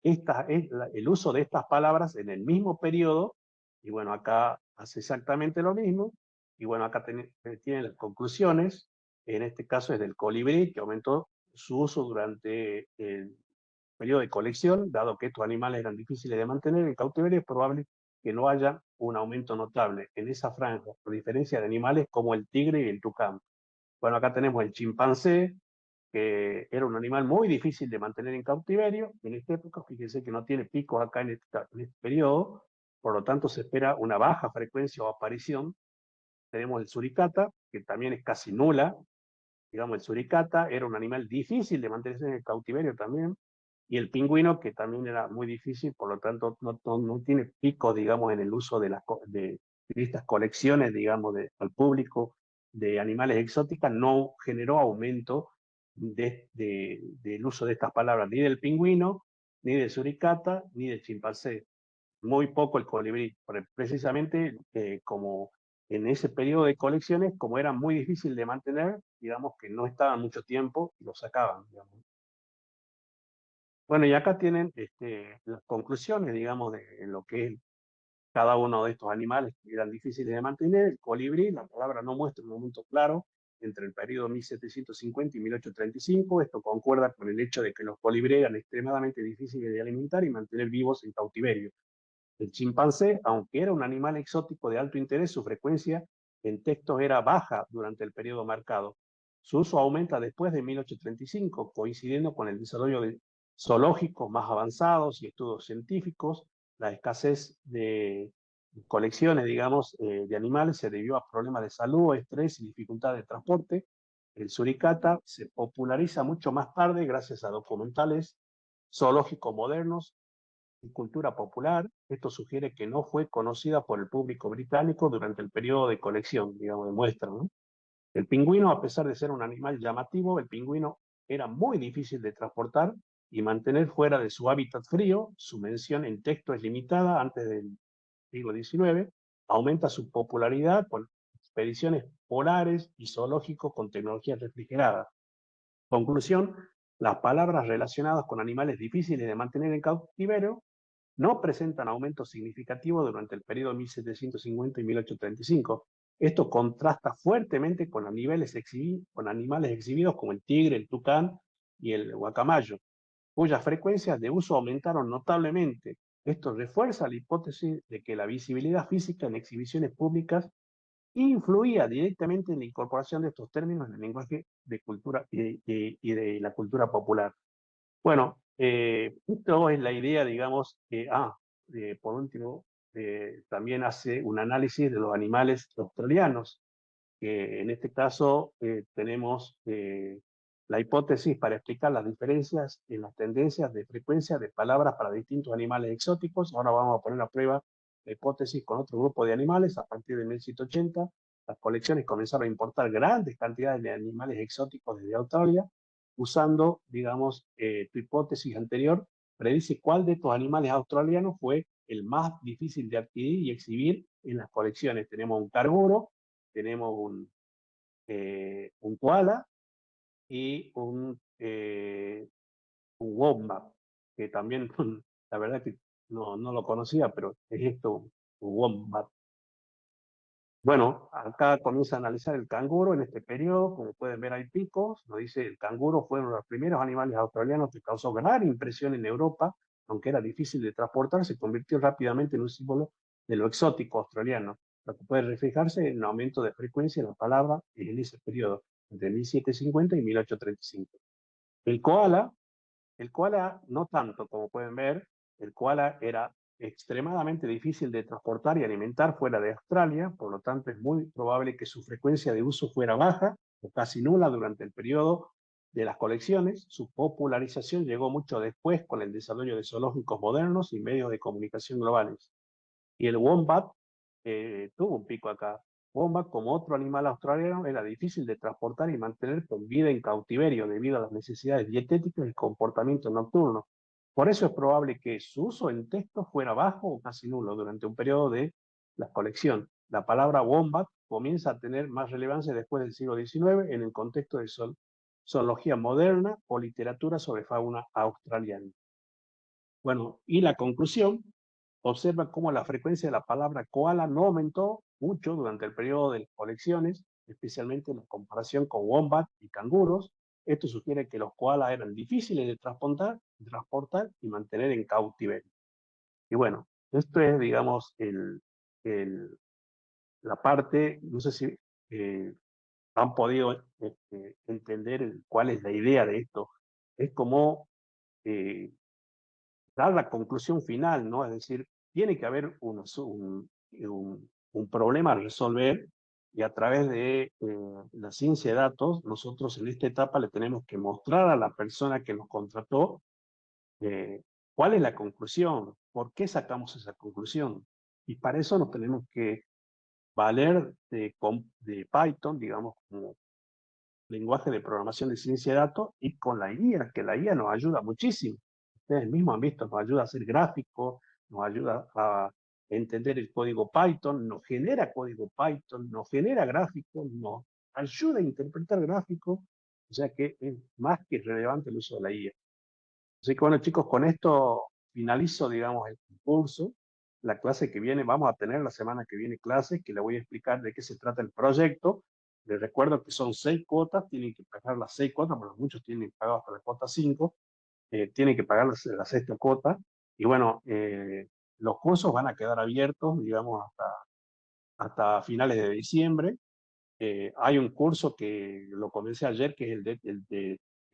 el uso de estas palabras en el mismo periodo, y bueno, acá hace exactamente lo mismo, y bueno, acá tiene las conclusiones, en este caso es del colibrí, que aumentó su uso durante el periodo de colección, dado que estos animales eran difíciles de mantener en cautiverio, es probable que no haya un aumento notable en esa franja, por diferencia de animales como el tigre y el tucán. Bueno, acá tenemos el chimpancé, que era un animal muy difícil de mantener en cautiverio. En esta época, fíjense que no tiene picos acá en este periodo, por lo tanto se espera una baja frecuencia o aparición. Tenemos el suricata, que también es casi nula, digamos, el suricata era un animal difícil de mantenerse en el cautiverio también, y el pingüino, que también era muy difícil, por lo tanto no tiene picos, digamos, en el uso de estas colecciones, digamos, al público de animales exóticas, no generó aumento del uso de estas palabras, ni del pingüino, ni del suricata, ni del chimpancé. Muy poco el colibrí, precisamente como en ese periodo de colecciones, como era muy difícil de mantener, digamos que no estaban mucho tiempo y lo sacaban, digamos. Bueno, y acá tienen las conclusiones, digamos, de lo que es cada uno de estos animales que eran difíciles de mantener. El colibrí, la palabra no muestra un momento claro entre el periodo 1750 y 1835. Esto concuerda con el hecho de que los colibríes eran extremadamente difíciles de alimentar y mantener vivos en cautiverio. El chimpancé, aunque era un animal exótico de alto interés, su frecuencia en textos era baja durante el periodo marcado. Su uso aumenta después de 1835, coincidiendo con el desarrollo de zoológicos más avanzados y estudios científicos. La escasez de colecciones, digamos, de animales se debió a problemas de salud, estrés y dificultad de transporte. El suricata se populariza mucho más tarde gracias a documentales zoológicos modernos y cultura popular. Esto sugiere que no fue conocida por el público británico durante el periodo de colección, digamos, de muestra, ¿no? El pingüino, a pesar de ser un animal llamativo, el pingüino era muy difícil de transportar y mantener fuera de su hábitat frío. Su mención en texto es limitada antes del siglo XIX. Aumenta su popularidad con expediciones polares y zoológicos con tecnología refrigerada. Conclusión, las palabras relacionadas con animales difíciles de mantener en cautiverio no presentan aumentos significativos durante el periodo 1750 y 1835. Esto contrasta fuertemente con, con animales exhibidos como el tigre, el tucán y el guacamayo, cuyas frecuencias de uso aumentaron notablemente. Esto refuerza la hipótesis de que la visibilidad física en exhibiciones públicas influía directamente en la incorporación de estos términos en el lenguaje de cultura y de la cultura popular. Bueno, esto es la idea, digamos, por último, también hace un análisis de los animales australianos, que en este caso tenemos la hipótesis para explicar las diferencias en las tendencias de frecuencia de palabras para distintos animales exóticos. Ahora vamos a poner a prueba la hipótesis con otro grupo de animales. A partir de 1780, las colecciones comenzaron a importar grandes cantidades de animales exóticos desde Australia, usando, digamos, tu hipótesis anterior, predice cuál de estos animales australianos fue el más difícil de adquirir y exhibir en las colecciones. Tenemos un carburo, tenemos un koala y un wombat, que también, la verdad que no lo conocía, pero es esto, un wombat. Bueno, acá comienza a analizar el canguro en este periodo. Como pueden ver, hay picos. Nos dice el canguro fue uno de los primeros animales australianos que causó gran impresión en Europa, aunque era difícil de transportar, se convirtió rápidamente en un símbolo de lo exótico australiano, lo que puede reflejarse en un aumento de frecuencia en la palabra en ese periodo, entre 1750 y 1835. El koala el koala no tanto, como pueden ver, el koala era extremadamente difícil de transportar y alimentar fuera de Australia, por lo tanto es muy probable que su frecuencia de uso fuera baja o casi nula durante el periodo de las colecciones. Su popularización llegó mucho después con el desarrollo de zoológicos modernos y medios de comunicación globales. Y el wombat tuvo un pico acá. Wombat, como otro animal australiano, era difícil de transportar y mantener con vida en cautiverio debido a las necesidades dietéticas y comportamiento nocturno. Por eso es probable que su uso en texto fuera bajo o casi nulo durante un periodo de la colección. La palabra wombat comienza a tener más relevancia después del siglo XIX en el contexto de zoología moderna o literatura sobre fauna australiana. Bueno, y la conclusión observa cómo la frecuencia de la palabra koala no aumentó mucho durante el periodo de las colecciones, especialmente en comparación con wombat y canguros. Esto sugiere que los koalas eran difíciles de transportar y mantener en cautiverio. Y bueno, esto es, digamos, la parte, no sé si han podido entender cuál es la idea de esto. Es como eh, dar la conclusión final, ¿no? Es decir, tiene que haber un problema a resolver y a través de la ciencia de datos, nosotros en esta etapa le tenemos que mostrar a la persona que nos contrató cuál es la conclusión, por qué sacamos esa conclusión. Y para eso nos tenemos que valer de Python, digamos, como lenguaje de programación de ciencia de datos y con la IA, que la IA nos ayuda muchísimo. Ustedes mismos han visto, nos ayuda a hacer gráficos, nos ayuda a entender el código Python, nos genera código Python, nos genera gráficos, nos ayuda a interpretar gráficos, o sea que es más que relevante el uso de la IA. Así que bueno, chicos, con esto finalizo, digamos, el curso. La clase que viene, vamos a tener la semana que viene clases, que le voy a explicar de qué se trata el proyecto. Les recuerdo que son 6 cuotas, tienen que pagar las 6 cuotas, porque muchos tienen pagado hasta la cuota 5, tienen que pagar la sexta cuota. Y bueno, los cursos van a quedar abiertos, digamos, hasta finales de diciembre. Hay un curso que lo comencé ayer, que es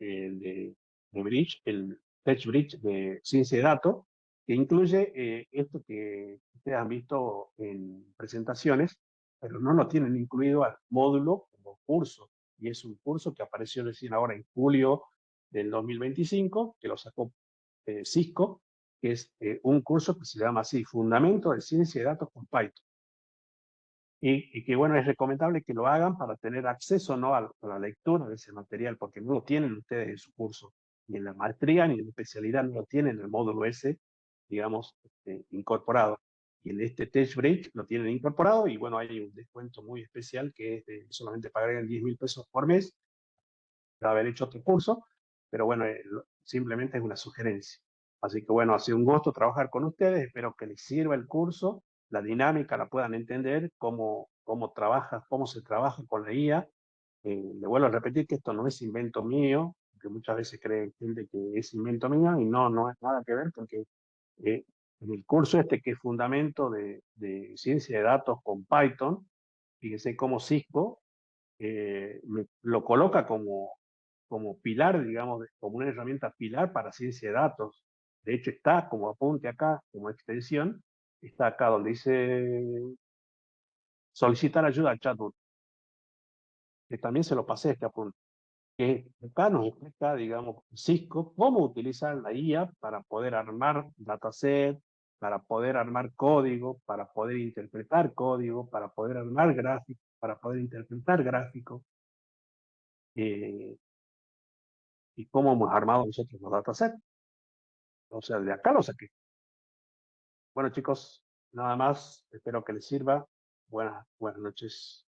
el de Bridge, el Tech Bridge de Ciencia de Datos, que incluye esto que ustedes han visto en presentaciones, pero no lo tienen incluido al módulo como curso. Y es un curso que apareció recién ahora en julio del 2025, que lo sacó Cisco, que es un curso que se llama así, Fundamento de Ciencia de Datos con Python. Y que bueno, es recomendable que lo hagan para tener acceso, ¿no? a la lectura de ese material, porque no lo tienen ustedes en su curso, ni en la maestría, ni en la especialidad, no lo tienen en el módulo ese, digamos, incorporado. Y en este Tech Break lo tienen incorporado y bueno, hay un descuento muy especial que es de solamente pagar 10.000 pesos por mes, de haber hecho otro curso, pero bueno, simplemente es una sugerencia. Así que bueno, ha sido un gusto trabajar con ustedes, espero que les sirva el curso, la dinámica la puedan entender, cómo se trabaja con la IA. Le vuelvo a repetir que esto no es invento mío, que muchas veces cree gente que es invento mío y no, no es nada que ver porque en el curso este que es fundamento de ciencia de datos con Python, fíjense cómo Cisco lo coloca como pilar, digamos, como una herramienta pilar para ciencia de datos. De hecho, está como apunte acá, como extensión, está acá donde dice solicitar ayuda al chatbot, que también se lo pasé este apunte. Que acá nos explica, digamos, Cisco, cómo utilizar la IA para poder armar dataset, para poder armar código, para poder interpretar código, para poder armar gráficos, para poder interpretar gráficos. Y cómo hemos armado nosotros los datasets. O sea, de acá lo saqué. Bueno, chicos, nada más. Espero que les sirva. Buenas noches.